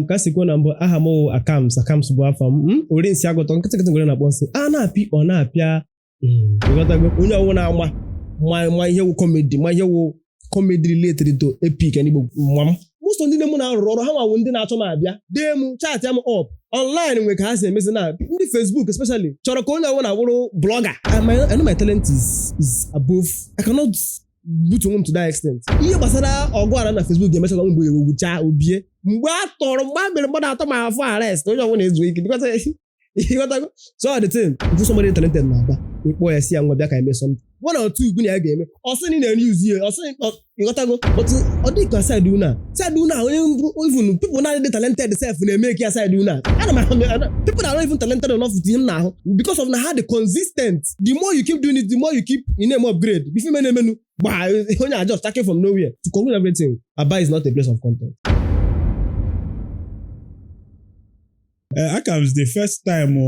Kasikwa na mbụ aha m Akams bụ Afam. Ori nsi agụtọ nkịtị ngwere na-akpọ nsị. A na-apị ọ na-apịa. Onye ọwụ na-agba ma ihe wụ comedy, ma ihe wụ comedy related to epic and Igbo nwam. Most ndị na-emu na-arụrụ ọrụ ha nwawo ndị na-achọ m abịa. Dee m chat ya m up. Online nwe ka ha si emezi na ndị Facebook especially chọrọ ka onye ọwụ na-awụrụ blogger. I know my talent is above. I cannot butu onwe m to that extent. Ihe gbasara ọgụ ara na Facebook ga-emecha ka mgbe ewucha obie. Mgbe a tọrọ mgbe a mere mmadụ atọ ma afọ arrest onye ọbụla ezu ike because so the thing if somebody talented na aba ikpọ ya si ya ngwa bịa ka eme something one or two gụnya ga-eme ọsị ni na use ihe ọsị ịghọtago but ọ dị ka side una onye even people not the talented self na-eme ka side una people that are not even talented enough to him now because of na how the consistent the more you keep doing it the more you keep in name upgrade before menu onye are just starting from nowhere to conclude everything Aba is not a place of content. Akams, the first time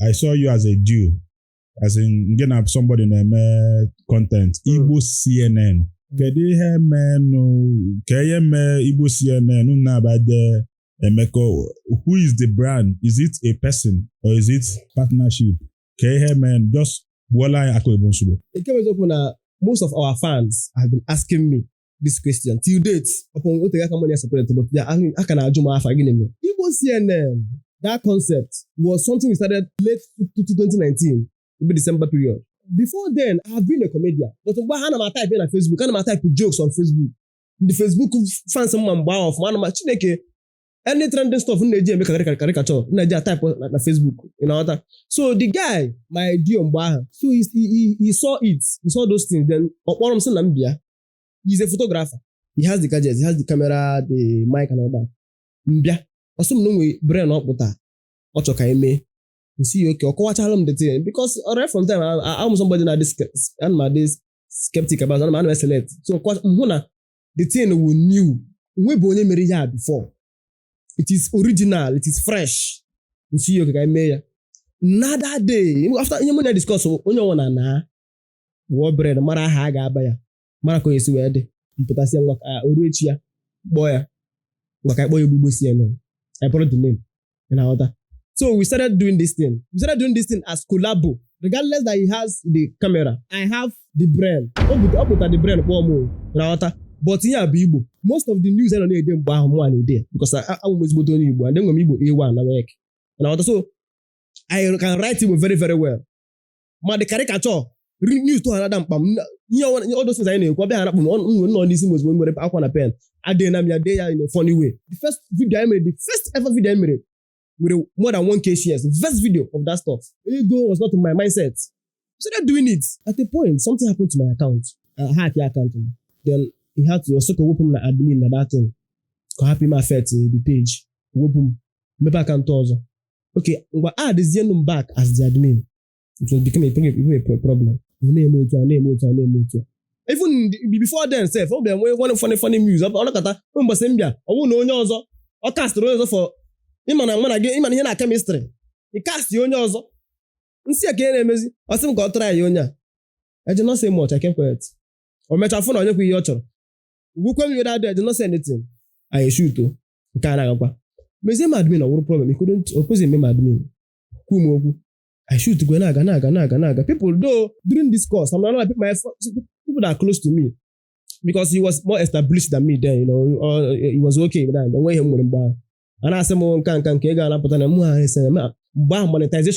I saw you as a Jew, as in getting up somebody named content, Igbo CNN. Kedu ihe me Igbo CNN unabade emeko? Who is the brand? Is it a person or is it partnership? Just wala ako ibonsubo. Most of our fans have been asking me this question till date. Upon what they can separate, but I can ajuma afa again. Igbo CNN, that concept was something we started late 2019, maybe December period. Before then, I have been a comedian, but I type in on Facebook, I type jokes on Facebook. The Facebook fans someone bow of man, chineke any trending stuff in Nigeria make a caricature. Nigeria type on Facebook, you know that. So the guy, my dear Mbaha, so he saw it, he saw those things. Then one of them he's a photographer. He has the gadgets, he has the camera, the mic and all that. Mbia. Osum no we brain up with that. Ocho ka eme. You see okay, ko watch the thing because already from time I'm somebody na this skeptic about I'm select. So the thing we knew we be only mere ya before. It is original, it is fresh. You see okay ka eme ya. Another day after you money discuss onye wona na wo brain mara ha ga aba ya. Mara ko yesi wede mputasi ngwa oruechi ya gbo ya ngwa ka ikpo Igbo CNN. I brought the name in our order. So we started doing this thing as collabo. Regardless that he has the camera, I have the brand. Up the brand in our order. But here be Igbo. Most of the news I don't know them one day because I always go to Igbo and then when Igbo A1 na work. In our order, so I can write Igbo very very well. Ma the caricature news to another all those things I know. On this was when we were a pen. I didn't have in a funny way. The first video I made, the first ever video I made with more than 1K shares. The first video of that stuff. Ego was not in my mindset. So they're doing it. At a point, something happened to my account. I hacked the account. Then he had to also open the admin and that thing. Happy my fat the page. Open my account also. Okay, but add this year back as the admin. It will become a problem. Name. Even before then, self, one funny news. I don't kata. Sembia. Owu no onye ọzọ. O cast onye ọzọ for. Ịma ihe na chemistry. He cast onye ọzọ. Nsi eke na-emezi. O sị m ka ọ try onye a. I did not say much. I kept quiet. O mecha phone onye kwu ihe ọ chọrọ. Ugwukwe m that day. I did not say anything. I shoot o. Nke a na-agakwa. Mezi ma admin no problem. He couldn't oppose me admin. Kwu m okwu. I shoot go naga. People though during this course, I'm not my people that are close to me because he was more established than me then, you know, or he was okay with that. The way him with him bar. And I said, can get up on a monetization.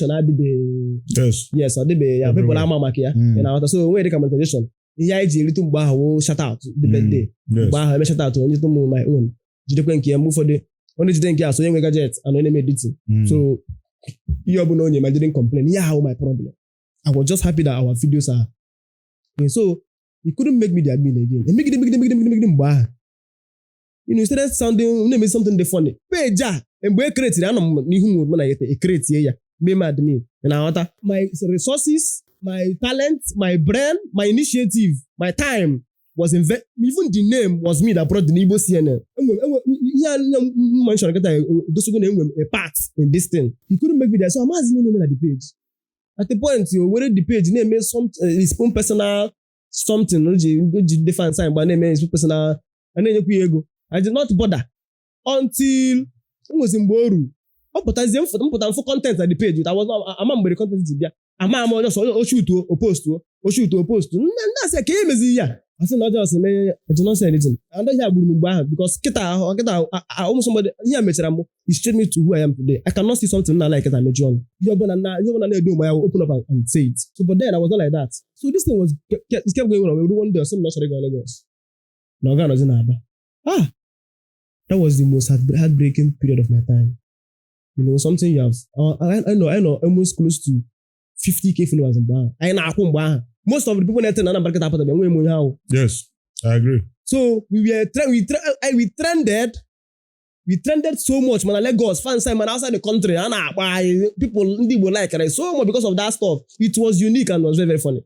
I did yes, I did be people are mama here. And so where the monetization. Yeah, little bar will shut out the birthday. Bar I shut out to my own. Did you move for the only thing so young gadgets and only made it. So I didn't complain. Yeah, how my problem. I was just happy that our videos are. And so he couldn't make me the admin again. And make them bad. You know, instead of sounding name is something funny. Pay ja and we create it. I know when I get a create here. Me my admin. And I want my resources, my talent, my brand, my initiative, my time was even the name was me that brought the Igbo CNN. A part in this thing. He couldn't make me there, so I'm asking him at the page. At the point, you where the page name is some his own personal something. Different sign, but name is personal. And then you go. I did not bother until nwezi mgbe o ru ọ pụtazie mpụta mfụ content at the page I was not ama mgbe content ji bịa ama m onye so o shoot o post ndị asị ka emezi ya asị na ọjọọ sị mee I did not say anything and ihe agburu m mgbe ahụ because kịta almost somebody ihe mechara m is changed me to who I am today I cannot see something na like that meji ọnụ ihe ọbụla na-edo ma ya open up and say it so but then I was not like that so this thing was it kept going on we one day some not sorry go Lagos na oga nọzi na Aba that was the most heartbreaking period of my time you know something you have I know almost close to 50k followers mgbe ahụ anyị na-akwụ mgbe ahụ most of the people na-ete na Anambra apụta enwe m onye ahụ yes I agree so we trended so much man Lagos fans man outside the country a na-akpa people ndị Igbo like so much because of that stuff it was unique and was very very funny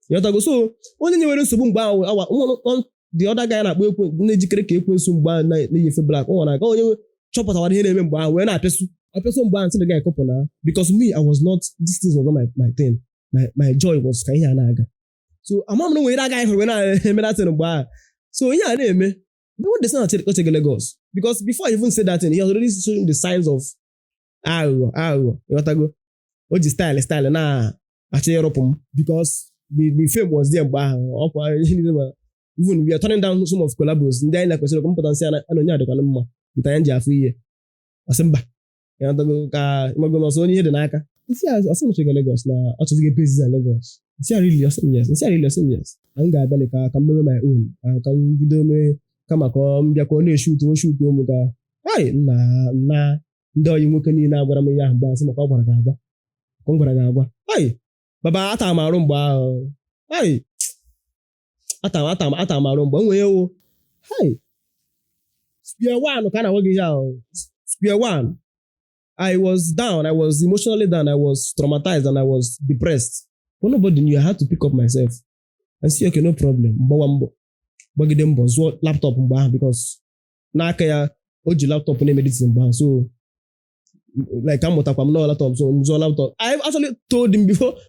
you know so onye nyewere nsogbu mgbe ahụ the other guy na-akpọ ekwe na-ejikere ka ekwensu mgbe ahụ na-eyefe black ọ na onye chọpụtawara ihe na-eme mgbe ahụ wee na-apịasụ mgbe ahụ the guy couple na because me I was not this thing was not my thing my joy was ka ihe a na-aga so ama m na nwere aga hụrụ wee na-eme that thing mgbe ahụ so ihe a na-eme they want to say na Lagos because before I even said that thing he was already showing the signs of aghụghọ ịghọtago o ji style na-achọ ịrụpụ m because the fame was there mgbe ahụ ọkwa ihe niile even we are turning down some of collabos ndị anyị na-kwesịrị ka mpụta nsị ana onye adịkwana mma nta ya ji afọ ihe asị mba ịghọtago ka ịmago ọsọ onye ihe dị n'aka nsị asị mechega Lagos na ọchọzighị pezi na Lagos nsị arili ọsị yes na m ga-abịa ka m mewe my own ka m bido mee kama ka m bịa ka ọ na-eshutu ụmụ ka na ndị ọyị nwoke niile agwara m ihe ahụ mgbe asị maka ọ gwara gị agwa baba ata m arụ mgbe ahụ ata m arụ mgbe nwere ewu square one ka a na-agwa gị ihe ahụ square one I was down I was emotionally down I was traumatized and I was depressed but nobody knew I had to pick up myself and say okay no problem mgbawa mbọ gbagide mbọ zụọ laptop mgbe ahụ because n'aka ya o ji laptop na-emedite mgbe ahụ so like amụtakwa m na laptop so zụọ laptop I actually told him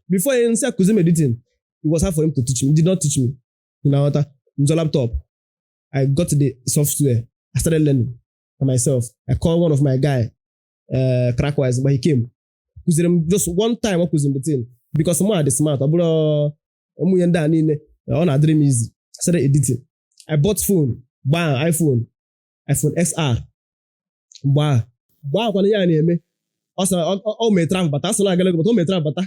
before he said akuzi editing it was hard for him to teach me he did not teach me you know what zụọ laptop I got the software I started learning by myself I called one of my guy Crackwise but he came kụziri m just one time ọ kụziri m the thing because m dị smart ọ bụrụ ụmụnye ndị a niile ọ na-adịrị m easy I started editing I bought phone gbaa iPhone XR mgbe ahụ kwana ya na-eme ọ mee travel bata asọ na-aga Lagos but o mee travel bata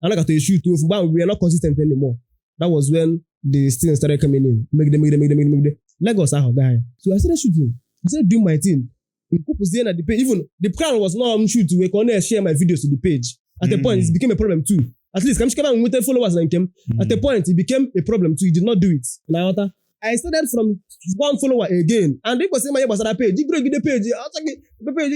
anagata eshoot ofu mgbe ahụ we are not consistent anymore that was when the students started coming in megide Lagos ahụ gaa ya so I started shooting I started doing my thing nkwupụzie na the page even the plan was not shoot we ka ọ na-share my videos to the page at a point it became a problem too at least ka m chikaba nweta followers na nke m at a point it became a problem too he did not do it na ghọta I started from one follower again and it was same ihe gbasara page igregide page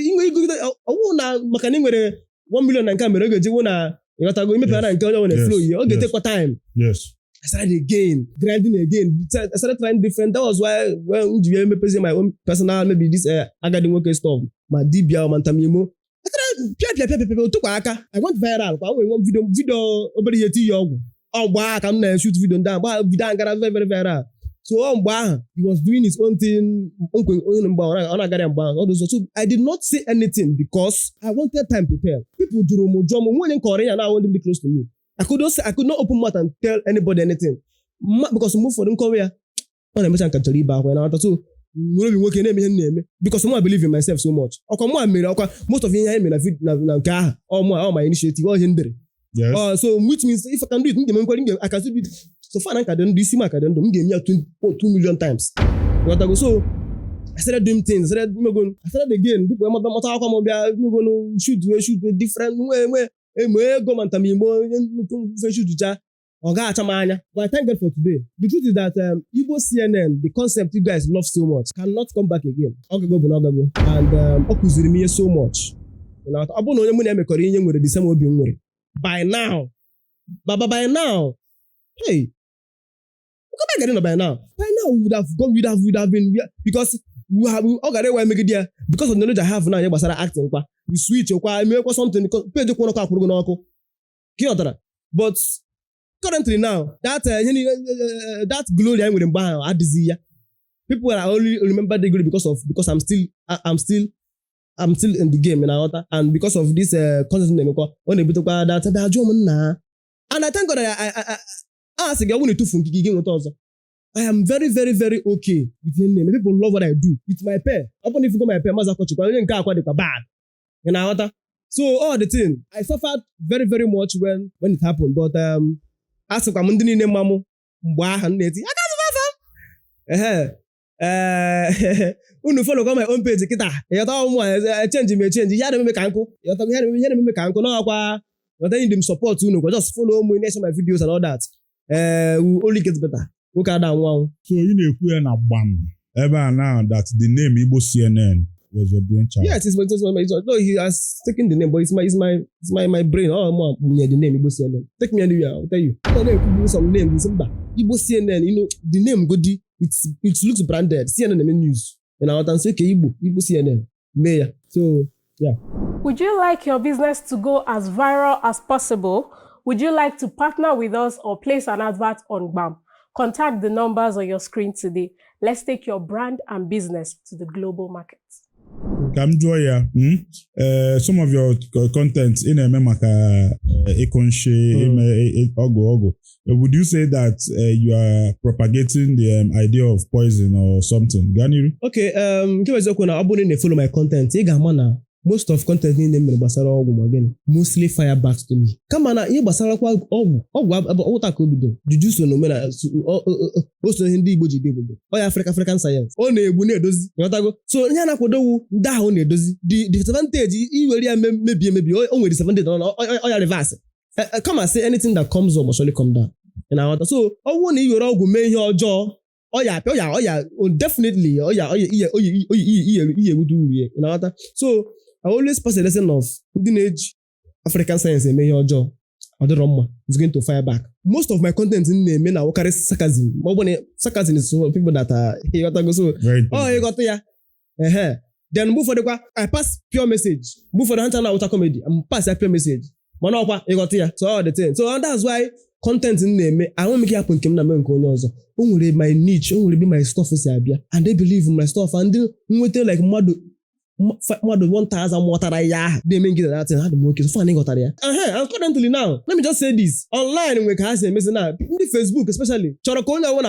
inwe igregide ọwụ na maka na ị nwere 1 million na nke a mere oge jiwo na ịghọtago imepere na nke onye nwere flow ihe ọ ga-etekwa time yes I started again, grinding again. I started trying different. That was why when you make my own personal, maybe this agadi work stuff, my dibia or mantamimo. I started took aka. I went viral. I went video over here to you. Oh, wow, I'm not shoot video down. But video got very viral. So he was doing his own thing. I did not say anything because I wanted time to tell people. When in Korea now, I want them to be close to me. I could not open mouth and tell anybody anything because move for them Korea. On a mission can tell you back when I thought so. We'll be working name because I believe in myself so much. Most of you hear me na car or my initiative or hinder. Yes. So which means if I can do it, I can do it. So far I can do see I can do me 2 million times. What I go so I started doing things. I started again. People going to shoot different way. Go and tell me more. But I thank God for today. The truth is that Igbo CNN, the concept you guys love so much, cannot come back again. And okuziri me so much. By now, by now, hey, by now we would have been because we all got why make it there because of the knowledge I have now. You was acting, we switch I make something because pay the corner but currently now that that glory I'm with him at this year people are only remember the glory because I'm still in the game, and because of this content name, on the bit of that and I thank God I ask again when you also. I am very, very, very okay with the name. People love what I do with my pair. Often if you go my pair, bad. So all the thing, I suffered very, very much when it happened. But as I'm in the name, Mamu, Unu follow my own page. Kita, change me. You had to make uncle. You had to make uncle. No, but then them support. Just follow me next my videos and all that. Only gets better. So you know Gbam now that the name Igbo CNN was your brainchild. Yes, it's no, he has taken the name, but it's my brain. Oh, the name Igbo CNN. Take me anywhere, I'll tell you. I don't know if you do some names. Igbo CNN, the name Godi, it looks branded. CNN news. And I say okay, Igbo CNN. Mayor. So yeah. Would you like your business to go as viral as possible? Would you like to partner with us or place an advert on Gbam? Contact the numbers on your screen today. Let's take your brand and business to the global market. Some of your content in Memaka Ogo. Would you say that you are propagating the idea of poison or something? Ganiri? Okay, follow my content. Most of content in them again mostly fire back to me. Come on, you basara kwa ogu juju so no mena also hindi Igbo jide African science o na-egbu na-edozi yotago so nya na kwodowu ndị ahụ na-edozi the disadvantage iwere ya mebi o nwere disadvantage o ya reverse. Come and say anything that comes up must surely come down. So owu na iwere ọgwụ mee ihe ọjọọ definitely so I always pass a lesson of age African science and may ojo is going to fire back. Most of my content in the men are carry sarcasm. Sarcasm is for people that are you got so you got ya. Then move for the I pass pure message. Move for the hunter now comedy. I'm pass a pure message. Manokwa you got ya. So all the thing. So that's why content in the I won't make it happen kim na men ko onye ọzọ. Only my niche, only be my stuff is abia. And they believe in my stuff and they like more than 1,000 water they make it that and had more kids finding got there. And currently now, let me just say this. Online we can say messing now. Facebook especially. Chorokona one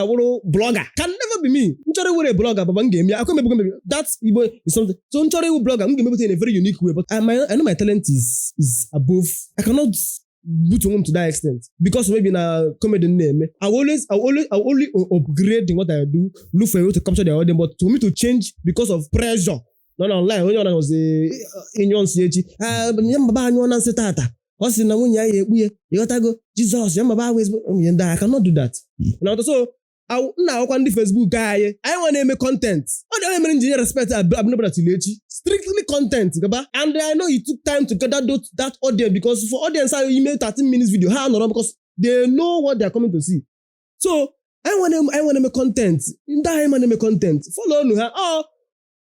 blogger can never be me. Nchore we a blogger but game. I come maybe that's is something. So nchore we blogger, I'm going to in a very unique way. But I know my talent is above. I cannot boot home to that extent because maybe in a comedy name I only upgrade in what I do, look for a way to capture the audience, but to me to change because of pressure. No online when you was in your CH baba anyo na setata o si na nwunye ya ekpuye yotago Jesus ya baba always I cannot do that. So na akwa ndị Facebook anyị want to make content ọ dị mere engineer respect abnobra tilechi strictly content gaba and I know it took time to gather that audience because for audience you make 13 minutes video ha no because they know what they are coming to see. So I want to make content ndị anyị want to make content follow nu ha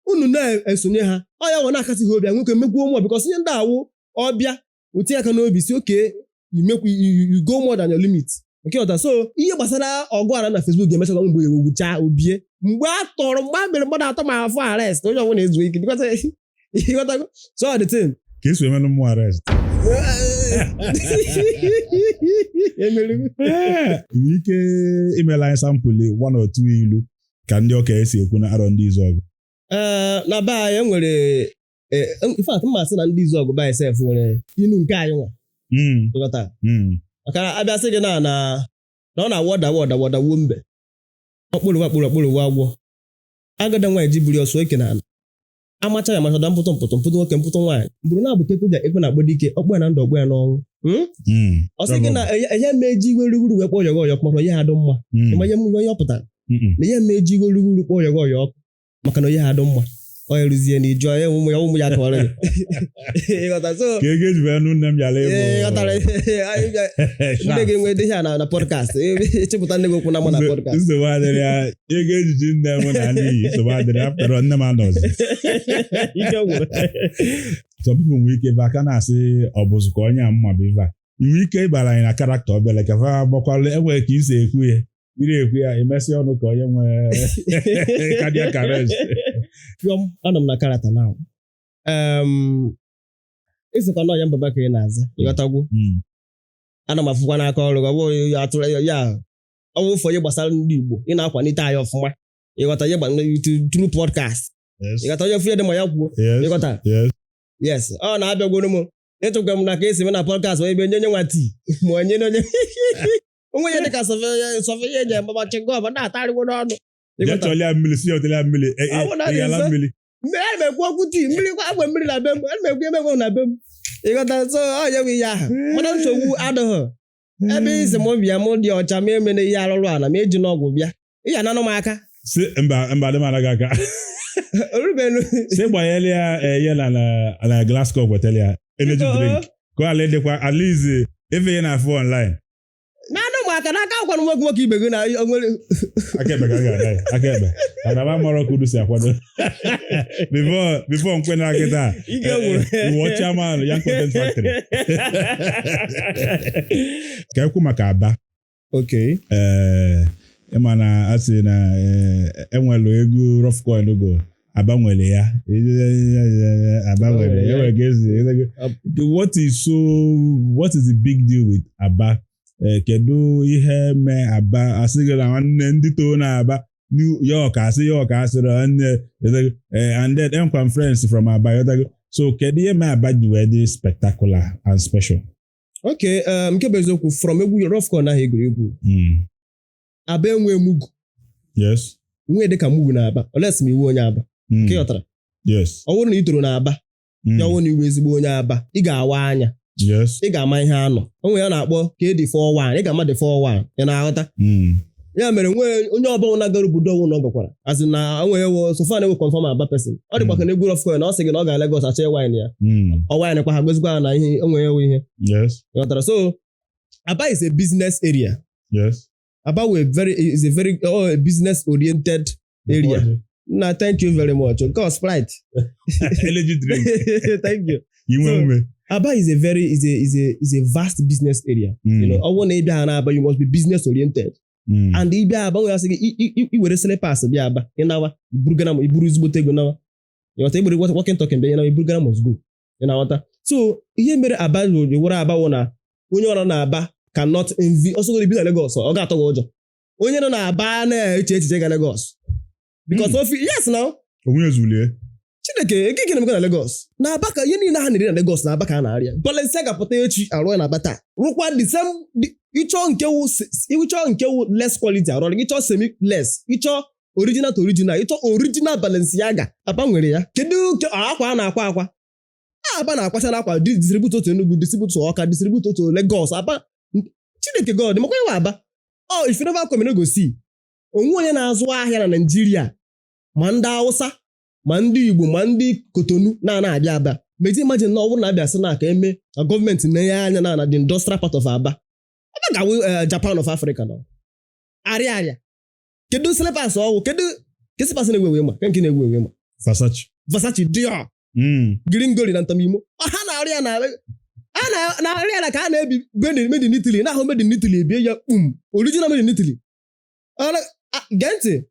unu na-esonye ha ya wona akati ho bia nwoke megwu more because ihe ndị awu obia uti aka n'obi si okay you go more than your limit. Okay, so ihe gbasara ọgụ na Facebook ga-emecha mgbe ewucha obie mgbe atọrọ mgbe mere mmadụ atọ ma afọ arrest onye ọbụla ezu ike because so the thing ka esi eme no arrest ike imela sample one or two ilu ka ndị ọka esi ekwu na arọ ndị izu ọgụ na ba anyị nwere in fact mma sị na ndị izu ọgụ by self nwere inu nke anyị nwa aka abịa sị gị na ọ na wo mbe ọkpụrụ agwọ agada nwaanyị ji buru ọsọ eke na amacha ya machọda mpụtụ nwoke mpụtụ nwaanyị mbụrụ na abụke kụja ekwe na agbado ike ọkpụ ya na ndụ ọgbụ ya n'ọnwụ ọ sị gị na ihe meji iwe ruguru wee kpọọ ọyọgọ kpọrọ ihe adụ mma ịmanye onye ọ pụtara na ihe meji iwe ruguru kpọọ ọyọgọ ọkụ maka na onye ha adụ mma ọ eruzie na iju ya ụmụ ya tọrọ ya so ka ege jibe nụ nne m yala ndị gị nwe dị ya na podcast echepụta ndị gị okwu na mụ na podcast nsogbu adịrị ya ego ejiji nne m na n'iyi nsogbu adịrị ya pụtara nne m anọzi ike gwụrụ some people nwere ike aka na-asị ọ bụzụ ka onye a mma bụ ife a inwe ike ịbara anyị na karakta obele ka fa gbakwala enwere ka isi ekwu ya Mmiri ekwu ya emesi ọnụ ka onye nwe cardiac arrest. Anọ m na character now. Ịsịkwa na onye mbaba ka ị na-aza ịghọtagwo. Ana m afụkwa n'aka ọrụ ọ bụrụ ya atụrụ ya ọ bụ ụfọdụ gbasara ndị Igbo ị na-akwalite anyị ọfụma ịghọta ihe gbasara YouTube podcast ịghọta onye fụ ya dị ma ya kwuo ịghọta yes ọ na-abịagworo m ịtụkwa m na ka esi eme na podcast wee ebe nye nwa tii ma onye onye ya dịka sọfe ihe eji mgbabachi gọva na-atarịgwo n'ọnụ emekwu okwu tii mmiri agwe mmiri na be m emekwu na be m ịghọta so onye nwe ihe ahụ mana nsogbu adịghị ebe isi m bịa m dị ọcha ma emene ihe arụrụ ala ma eji n'ọgwụ bịa ihe ananụ m aka si mba dị mara gị aka orubelu si gbanyere ya ihe na glass cup wetara ya energy drink ka ọ ala dịkwa at least ebe ihe na-afụ online na-anụ m aka n'aka akwara nwoke ibe gị na onwere akaebe ka ga-aga akaebe ana m amara ka udu si akwado before nkwe na akịta iwe chairman Young Content Factory ka ekwu maka Aba okay ịma na asị na enwelu ego rough coin go Aba nwere ya Aba nwere ya what is the big deal with Aba? Kedu ihe mee Aba asịghị na nwanne ndị too na Aba New York asịrị nne and then I'm friends from Aba so kedu ihe mee Aba ji wee dị spectacular and special? Okay, nke bụ eziokwu from egwu rough corner ahụ egwuregwu Aba enwe mugu yes nwe dịka mugu na Aba olesi m iwu onye Aba nke yọtara yes ọ bụrụ na ị toro na Aba ya ọwụ na iwu ezigbo onye Aba ị ga-awa anya yes ị ga-ama ihe anọ onwe ya na-akpọ ka edi 41 ị ga-ama dị 41 ya na-aghọta ya mere nwe onye ọbụla na-agara obodo ọwụ na ọ gakwara azị na onwe ya wo sofa na-ewe confirm Aba person ọ dịkwa ka na egwu rough corner na ọ sị gị na ọ ga Lagos acha wine ya ọ wine kwa ha gozikwa na ihe onwe ya wo ihe yes yọtara so Aba is a business area yes Aba is a very business oriented area. No, thank you very much. God, Sprite. Energy drink. Thank you. So, Aba is a vast business area. You know, I want to be an Aba, you must be business oriented. And if you Aba, we say you will sell pass be Aba. You know, you Iburu Zubotego now. You want everybody walking talking, but you know, Iburu must go. You know what? So here, mere Aba, you what Aba wanna when you wanna Aba. Cannot envy also go to Lagos or got to go. Onye no na Aba na eche ga Lagos. Because of yes now. Onwe zulie. Chineke ege gị na Lagos. Na Aba ka ihe niile ha na Lagos na Aba ka na arịa. Balenciaga pụta echi arụ na Aba taa. Rụkwa the same ịchọ nke wu less quality arụ ịchọ semi less. Ịchọ original to original. Ịchọ original Balenciaga. Aba nwere ya. Kedu akwa na-akwa? Aba na-akwacha na akwa distribute to Enugu, distribute Awka, distribute to Lagos. Aba Chineke God, makwa iwe Aba. Oh, if you never come, you no go see. Onwe onye na-azụ ahịa na Nigeria, ma ndị Hausa, ma ndị Igbo, ma ndị Kotonu na-abịa Aba. Make imagine na ọ bụrụ na abịa sị na ka eme na gọọmenti na-enye anya na the industrial part of Aba. Aba ga-awụ Japan of Africa na. Arịa. Kedu slippers ọwụ? Kedu slippers na-ewe ma? Nke na-ewe ma? Versace Dior. Gringoli na Ntamimo. Ha na-arịa na arịa ka a na-ebi made in Italy na ahụ made in Italy bie ya original made in Italy gentị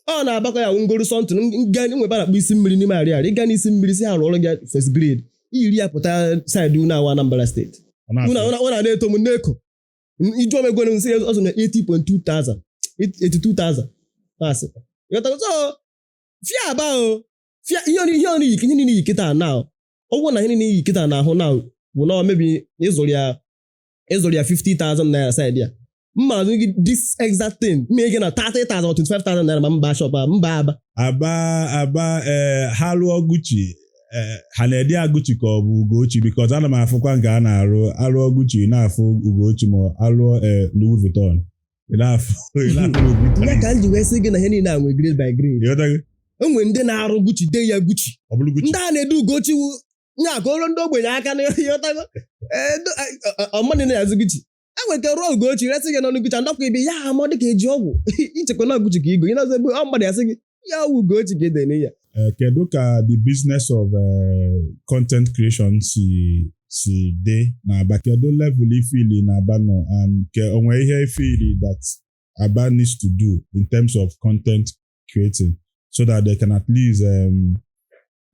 ọ na-agbakọ ya ngoro something nwebe na-akpụ isi mmiri n'ime arịa ịga n'isi mmiri si ha rụọrụ gị first grade iyiri ya pụta side una awa Anambra steeti una na-eto m n'eko iju omegwere nsị ọzọ na 82,000 pasị so fia Aba o fia ihe ọ n'iyi ihe niile kịta na ọgwụ na ihe niile iyi kịta na ahụ na bụ na maybe ịzụrụ ya 50,000 naira side ya mma azụ this exact thing mee gị na 30,000 or 25,000 naira ma mba shop mba Aba ha lụọ Gucci ha na-ede Gucci ka ọ bụ Ugochi because ana m afụkwa nke a na-alụọ Gucci na-afụ Ugochi ma alụọ Louis Vuitton ya ka m ji wee sị gị na ihe niile a nwe grade by grade enwe ndị na-arụ Gucci dee ya Gucci ndị a na-edu Ugochi nya ka ọrụ ndị ogbenye aka na yotago ọmọdé na-azụ Gucci enwere ka ruo Ugochi resị gị n'ọnụ Gucci ndọkwa ibe ya amadị ka eji ọgwụ ichekwa na Gucci ka igo ị na-azụ ebe mmadụ ya sị gị ya ọgwụ Ugochi ka edene ya kedu ka the business of content creation si dị na Aba kedu level ifili na Aba nọ and ke onwe ihe ifili that Aba needs to do in terms of content creating so that they can at least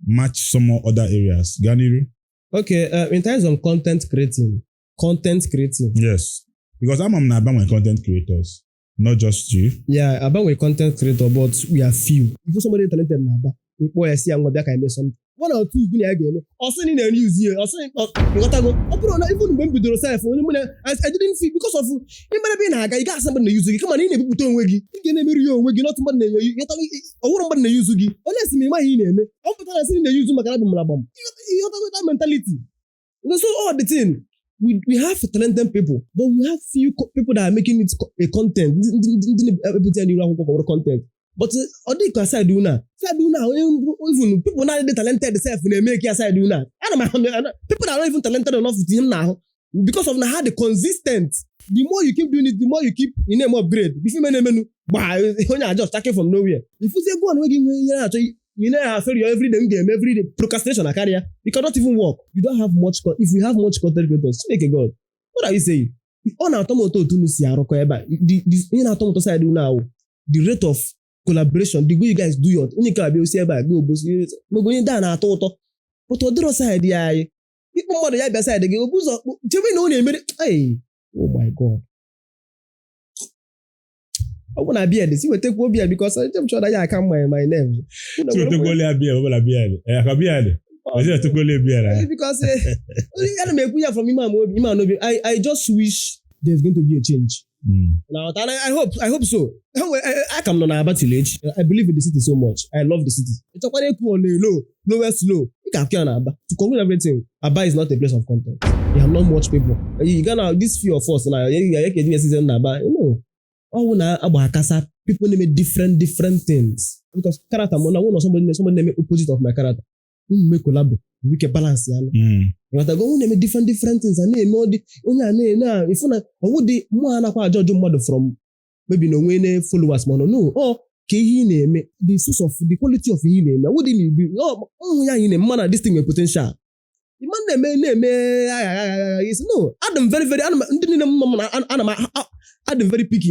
match some other areas? Ganiru? Okay, in terms of content creating. Yes. Because I'm not about content creators, not just you. Yeah, about a content creator, but we are few. If somebody talented Naba, people see I'm going to make something. One or two good again. Also in a news here. Also in even when we do self, I didn't feel because of it might have been a guy. You got somebody to use. Come on in, people don't wiggy. You can never you wiggy. Not somebody you. I wouldn't use wiggy. Unless me my name. I'm putting us in the use of my album. You have that mentality. So all the thing. We have talented people, but we have few people that are making it a content. Content. But other can say do now. Even people not talented themselves when they make it say do now. People that are not even talented enough to him now because of how the consistent. The more you keep doing it, the more you keep in name upgrade. If you menu, when you just starting from nowhere. If you say go on working, I feel you every day procrastination a career. You cannot even work. You don't have much. If we have much content creators, make a god. What are you saying? On automoto to see the in automoto side do now. The rate of collaboration, the way you guys do your unika be say by go going down at all. But other side, yeah, people more the side they go boost up. Hey, oh my god. I want to be at this. You will take one beer because I'm sure that I can't my name. So to go there beer, what will beer? I can be at it. To go there beer because I just wish there's going to be a change. Now, and I hope so. I come on about village. I believe in the city so much. I love the city. It's a quite cool on the lowest low. You can't to conclude everything. Aba is not a place of content. You have not much people. You got this few of us now. You can season Aba. You know. People name different things because character. Somebody name opposite of my character. We make collab. We can balance. You want to go name different things and name all the if you would the more judge model from maybe no way followers no or name the source of the quality of his name. Would he be man this thing with potential? The man name is no. Adam very Adam very picky.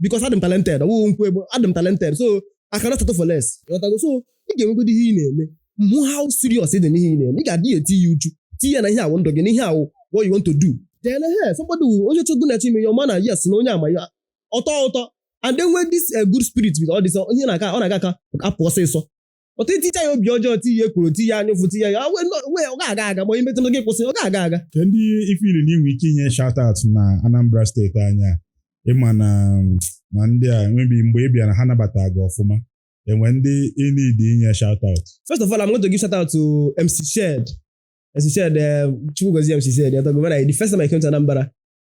Because Adam talented. Adam talented. So I cannot settle for less. So you can go to how serious is the name? You got T and I want to get here what you want to do. Then somebody who only to do that your manner, yes, no yama, auto. And then when this good spirit with all this on say so. But the teacher will be your tea, and your footy. I will not gaga, but you make them get gaga. Can you, if you new weekend shout out na Anambra State, Anya, Emana, Nandia, maybe Mbwebi and Hanabata go for me. And when they need the shout out. First of all, I'm going to give shout out to MC Shared. MC Shared, MC said, the first time I came to Anambra,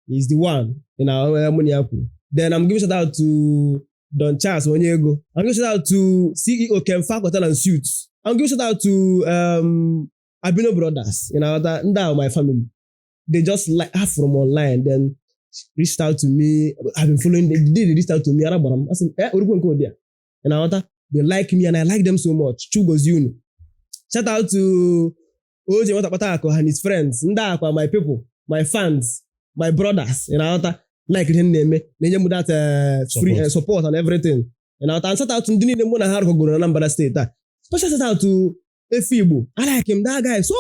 he's the one in our Muniaku. Then I'm giving shout out to Don Charles Onyego. I'm giving shout out to CEO Kemfa Hotel and Suits. I'm giving shout out to Abino Brothers. That my family. They just have from online, then reached out to me. I've been following them. They reached out to me. I said, they like me and I like them so much. Chugos Yunu. Shout out to Oje Watapatako and his friends. Ndakwa, my people, my fans, my brothers. Like him name. They that free support and everything. And shout out to Ndini Nemona Harko Anambra State. Special shout out to Efibu. I like him, that guy so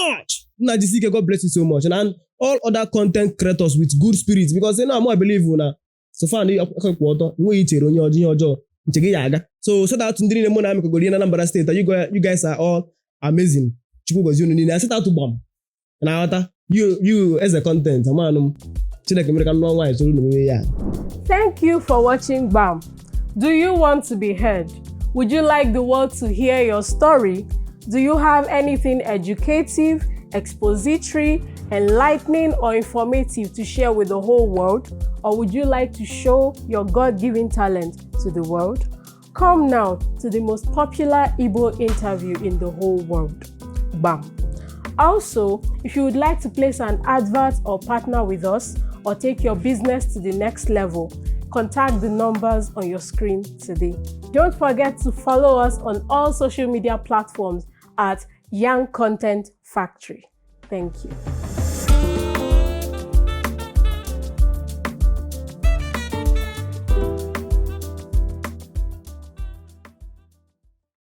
much. Najisike, God bless you so much. And all other content creators with good spirits because I believe so far we so shout out to Ndini Nemona Amiko Anambra State. You guys are all amazing. I shout out to Gbam. And you as a content, Thank you for watching Gbam. Do you want to be heard? Would you like the world to hear your story? Do you have anything educative, expository, enlightening, or informative to share with the whole world? Or would you like to show your God-given talent to the world? Come now to the most popular Igbo interview in the whole world, Gbam. Also, if you would like to place an advert or partner with us or take your business to the next level, contact the numbers on your screen today. Don't forget to follow us on all social media platforms at Young Content Factory. Thank you.